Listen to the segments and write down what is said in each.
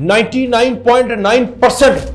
99.9%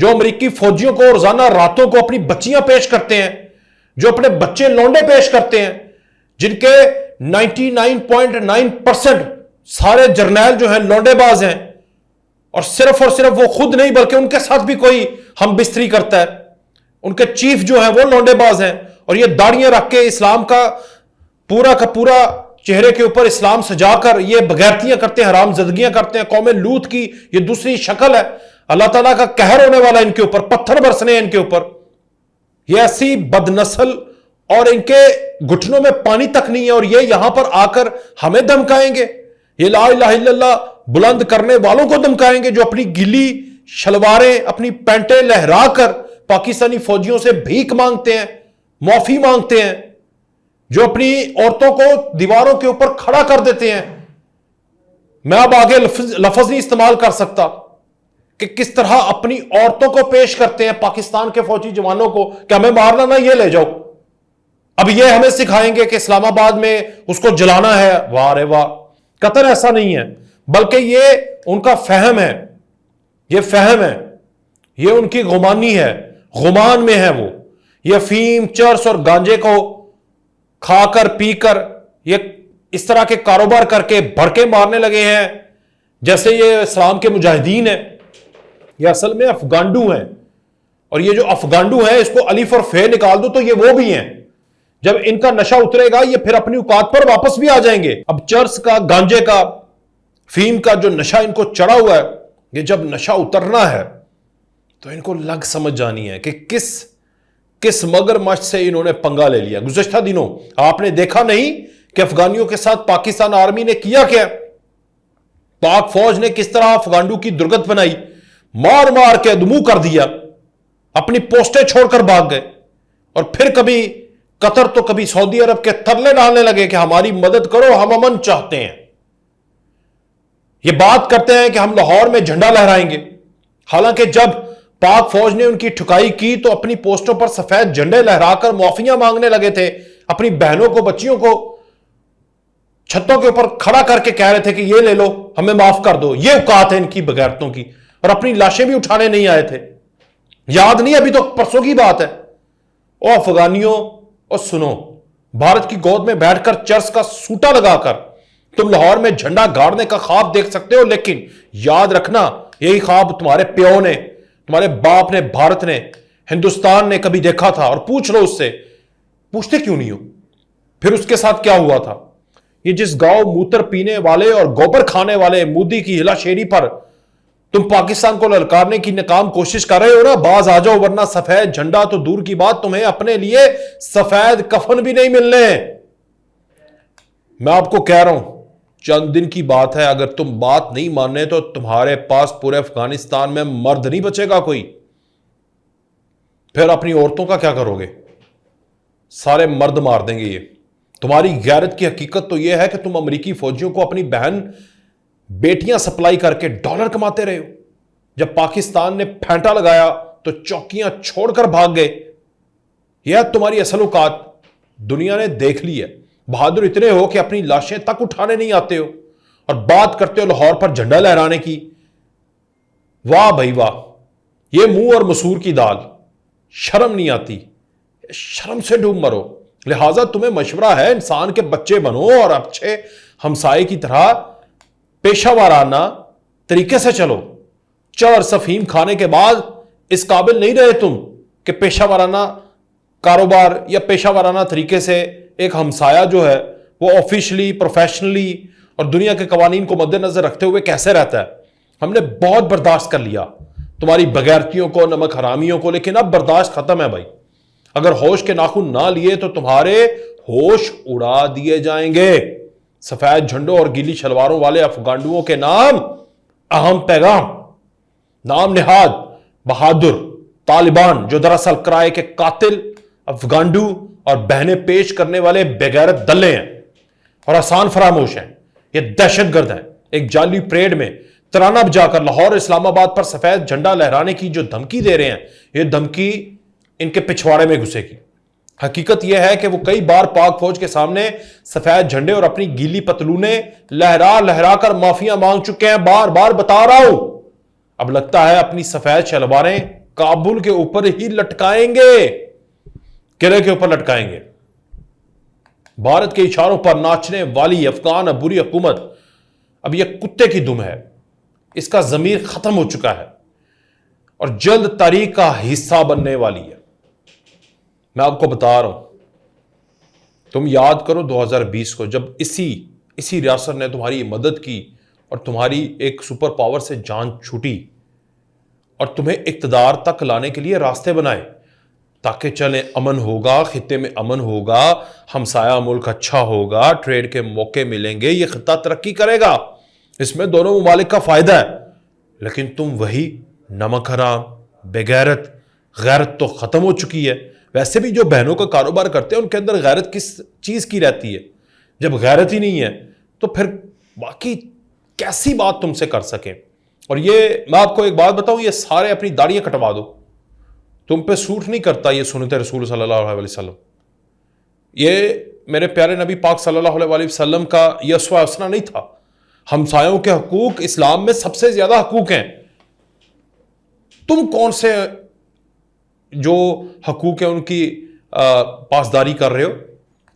جو امریکی فوجیوں کو روزانہ راتوں کو اپنی بچیاں پیش کرتے ہیں, جو اپنے بچے لونڈے پیش کرتے ہیں, جن کے 99.9% سارے جرنیل جو ہیں لونڈے باز ہیں, اور صرف وہ خود نہیں بلکہ ان کے ساتھ بھی کوئی ہم بستری کرتا ہے. ان کے چیف جو ہیں وہ لونڈے باز ہیں, اور یہ داڑیاں رکھ کے اسلام کا پورا چہرے کے اوپر اسلام سجا کر یہ بغیرتیاں کرتے ہیں, حرام زدگیاں کرتے ہیں. قوم لوط کی یہ دوسری شکل ہے. اللہ تعالیٰ کا قہر ہونے والا ان کے اوپر, پتھر برسنے ہیں ان کے اوپر. یہ ایسی بد نسل, اور ان کے گھٹنوں میں پانی تک نہیں ہے, اور یہ یہاں پر آ کر ہمیں دھمکائیں گے. یہ لا الہ الا اللہ بلند کرنے والوں کو دھمکائیں گے جو اپنی گلی شلواریں, اپنی پینٹیں لہرا کر پاکستانی فوجیوں سے بھیک مانگتے ہیں, معافی مانگتے ہیں, جو اپنی عورتوں کو دیواروں کے اوپر کھڑا کر دیتے ہیں. میں اب آگے لفظ نہیں استعمال کر سکتا کہ کس طرح اپنی عورتوں کو پیش کرتے ہیں پاکستان کے فوجی جوانوں کو کہ ہمیں مارنا نہ, یہ لے جاؤ. اب یہ ہمیں سکھائیں گے کہ اسلام آباد میں اس کو جلانا ہے. واہ رے واہ, قطر ایسا نہیں ہے, بلکہ یہ ان کا فہم ہے, یہ فہم ہے, یہ ان کی غمانی ہے, غمان میں ہے وہ. یہ افیم, چرس اور گانجے کو کھا کر پی کر یہ اس طرح کے کاروبار کر کے بھڑکے مارنے لگے ہیں جیسے یہ اسلام کے مجاہدین ہیں. یہ اصل میں افغانڈو ہیں, اور یہ جو افغانڈو ہیں اس کو الف اور فے نکال دو تو یہ وہ بھی ہیں. جب ان کا نشہ اترے گا یہ پھر اپنی اوقات پر واپس بھی آ جائیں گے. اب چرس کا, گانجے کا, فیم کا جو نشہ ان کو چڑھا ہوا ہے, یہ جب نشہ اترنا ہے تو ان کو لگ سمجھ جانی ہے کہ کس مگر مچھ سے انہوں نے پنگا لے لیا. گزشتہ دنوں آپ نے دیکھا نہیں کہ افغانیوں کے ساتھ پاکستان آرمی نے کیا کیا؟ پاک فوج نے کس طرح افغانڈو کی درگت بنائی, مار مار کے ادمو کر دیا, اپنی پوسٹیں چھوڑ کر بھاگ گئے, اور پھر کبھی قطر تو کبھی سعودی عرب کے ترلے ڈالنے لگے کہ ہماری مدد کرو, ہم امن چاہتے ہیں. یہ بات کرتے ہیں کہ ہم لاہور میں جھنڈا لہرائیں گے, حالانکہ جب پاک فوج نے ان کی ٹھکائی کی تو اپنی پوسٹوں پر سفید جھنڈے لہرا کر معافیاں مانگنے لگے تھے. اپنی بہنوں کو, بچیوں کو چھتوں کے اوپر کھڑا کر کے کہہ رہے تھے کہ یہ لے لو, ہمیں معاف کر دو. یہ اوقات ہے ان کی بغیرتوں کی, اور اپنی لاشیں بھی اٹھانے نہیں آئے تھے. یاد نہیں, ابھی تو پرسوں کی بات ہے. او افغانیوں, اور سنو, بھارت کی گود میں بیٹھ کر چرس کا سوٹا لگا کر تم لاہور میں جھنڈا گاڑنے کا خواب دیکھ سکتے ہو, لیکن یاد رکھنا یہی خواب تمہارے پیو نے, تمہارے باپ نے, بھارت نے, ہندوستان نے کبھی دیکھا تھا. اور پوچھ لو اس سے, پوچھتے کیوں نہیں ہو پھر اس کے ساتھ کیا ہوا تھا. یہ جس گاؤں موتر پینے والے اور گوبر کھانے والے مودی کی ہلا شیری پر تم پاکستان کو للکارنے کی ناکام کوشش کر رہے ہو نا, باز آ جاؤ, ورنہ سفید جھنڈا تو دور کی بات, تمہیں اپنے لیے سفید کفن بھی نہیں ملنے. میں آپ کو کہہ رہا ہوں, چند دن کی بات ہے. اگر تم بات نہیں ماننے تو تمہارے پاس پورے افغانستان میں مرد نہیں بچے گا کوئی. پھر اپنی عورتوں کا کیا کرو گے؟ سارے مرد مار دیں گے. یہ تمہاری غیرت کی حقیقت تو یہ ہے کہ تم امریکی فوجیوں کو اپنی بہن بیٹیاں سپلائی کر کے ڈالر کماتے رہے ہو. جب پاکستان نے پھینٹا لگایا تو چوکیاں چھوڑ کر بھاگ گئے. یہ تمہاری اصل اوقات دنیا نے دیکھ لی ہے. بہادر اتنے ہو کہ اپنی لاشیں تک اٹھانے نہیں آتے ہو, اور بات کرتے ہو لاہور پر جھنڈا لہرانے کی. واہ بھائی واہ, یہ منہ اور مسور کی دال, شرم نہیں آتی. شرم سے ڈوب مرو. لہٰذا تمہیں مشورہ ہے, انسان کے بچے بنو اور اچھے ہمسائے کی طرح پیشہ وارانہ طریقے سے چلو. چرس افیم کھانے کے بعد اس قابل نہیں رہے تم کہ پیشہ وارانہ کاروبار یا پیشہ وارانہ طریقے سے ایک ہمسایہ جو ہے وہ آفیشلی, پروفیشنلی اور دنیا کے قوانین کو مد نظر رکھتے ہوئے کیسے رہتا ہے. ہم نے بہت برداشت کر لیا تمہاری بغیرتیوں کو, نمک حرامیوں کو, لیکن اب برداشت ختم ہے بھائی. اگر ہوش کے ناخن نہ لیے تو تمہارے ہوش اڑا دیے جائیں گے. سفید جھنڈوں اور گیلی شلواروں والے افغانڈوؤں کے نام اہم پیغام, نام نہاد بہادر طالبان, جو دراصل کرائے کے قاتل افغانڈو اور بہنیں پیش کرنے والے بغیرت دلے ہیں اور آسان فراموش ہیں. یہ دہشت گرد ہیں. ایک جعلی پریڈ میں ترانہ بجا کر لاہور اسلام آباد پر سفید جھنڈا لہرانے کی جو دھمکی دے رہے ہیں, یہ دھمکی ان کے پچھواڑے میں گھسے گی. حقیقت یہ ہے کہ وہ کئی بار پاک فوج کے سامنے سفید جھنڈے اور اپنی گیلی پتلونیں لہرا لہرا کر معافیاں مانگ چکے ہیں. بار بار بتا رہا ہوں. اب لگتا ہے اپنی سفید شلواریں کابل کے اوپر ہی لٹکائیں گے، قلعے کے اوپر لٹکائیں گے۔ بھارت کے اشاروں پر ناچنے والی افغان عبوری حکومت اب یہ کتے کی دم ہے، اس کا ضمیر ختم ہو چکا ہے اور جلد تاریخ کا حصہ بننے والی ہے۔ میں آپ کو بتا رہا ہوں، تم یاد کرو 2020 کو، جب اسی ریاست نے تمہاری مدد کی اور تمہاری ایک سپر پاور سے جان چھوٹی اور تمہیں اقتدار تک لانے کے لیے راستے بنائے تاکہ چلیں امن ہوگا، خطے میں امن ہوگا، ہمسایہ ملک اچھا ہوگا، ٹریڈ کے موقع ملیں گے، یہ خطہ ترقی کرے گا، اس میں دونوں ممالک کا فائدہ ہے۔ لیکن تم وہی نمک حرام، بے غیرت تو ختم ہو چکی ہے۔ ویسے بھی جو بہنوں کا کاروبار کرتے ہیں ان کے اندر غیرت کس چیز کی رہتی ہے؟ جب غیرت ہی نہیں ہے تو پھر باقی کیسی بات تم سے کر سکیں؟ اور یہ میں آپ کو ایک بات بتاؤں، یہ سارے اپنی داڑیاں کٹوا دو، تم پہ سوٹ نہیں کرتا یہ سنت رسول صلی اللہ علیہ وسلم۔ یہ میرے پیارے نبی پاک صلی اللہ علیہ وسلم کا یہ اسوہ حسنہ نہیں تھا۔ ہمسایوں کے حقوق اسلام میں سب سے زیادہ حقوق ہیں، تم کون سے جو حقوق ہیں ان کی پاسداری کر رہے ہو؟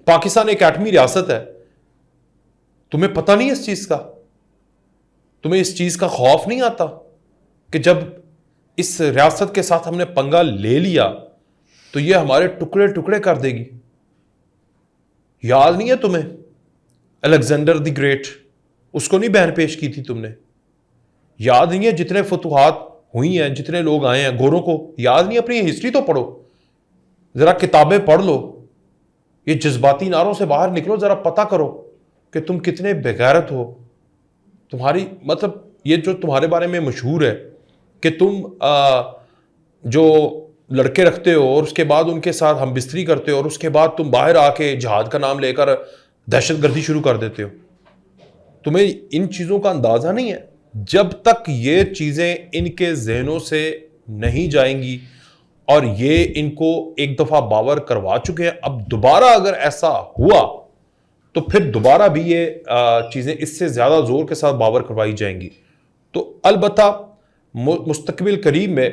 پاکستان ایک ایٹمی ریاست ہے، تمہیں پتہ نہیں اس چیز کا؟ تمہیں اس چیز کا خوف نہیں آتا کہ جب اس ریاست کے ساتھ ہم نے پنگا لے لیا تو یہ ہمارے ٹکڑے ٹکڑے کر دے گی؟ یاد نہیں ہے تمہیں الیگزینڈر دی گریٹ؟ اس کو نہیں بہن پیش کی تھی تم نے؟ یاد نہیں ہے جتنے فتوحات ہوئی ہیں، جتنے لوگ آئے ہیں، گوروں کو یاد نہیں؟ اپنی ہسٹری تو پڑھو، ذرا کتابیں پڑھ لو، یہ جذباتی نعروں سے باہر نکلو، ذرا پتہ کرو کہ تم کتنے بغیرت ہو۔ تمہاری مطلب یہ جو تمہارے بارے میں مشہور ہے کہ تم جو لڑکے رکھتے ہو اور اس کے بعد ان کے ساتھ ہم بستری کرتے ہو اور اس کے بعد تم باہر آ کے جہاد کا نام لے کر دہشت گردی شروع کر دیتے ہو، تمہیں ان چیزوں کا اندازہ نہیں ہے؟ جب تک یہ چیزیں ان کے ذہنوں سے نہیں جائیں گی اور یہ ان کو ایک دفعہ باور کروا چکے ہیں، اب دوبارہ اگر ایسا ہوا تو پھر دوبارہ بھی یہ چیزیں اس سے زیادہ زور کے ساتھ باور کروائی جائیں گی۔ تو البتہ مستقبل قریب میں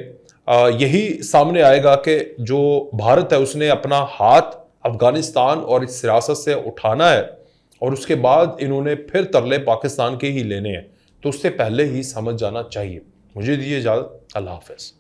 یہی سامنے آئے گا کہ جو بھارت ہے اس نے اپنا ہاتھ افغانستان اور اس سیاست سے اٹھانا ہے اور اس کے بعد انہوں نے پھر ترلے پاکستان کے ہی لینے ہیں، تو اس سے پہلے ہی سمجھ جانا چاہیے۔ مجھے دیجیے اجازت، اللہ حافظ۔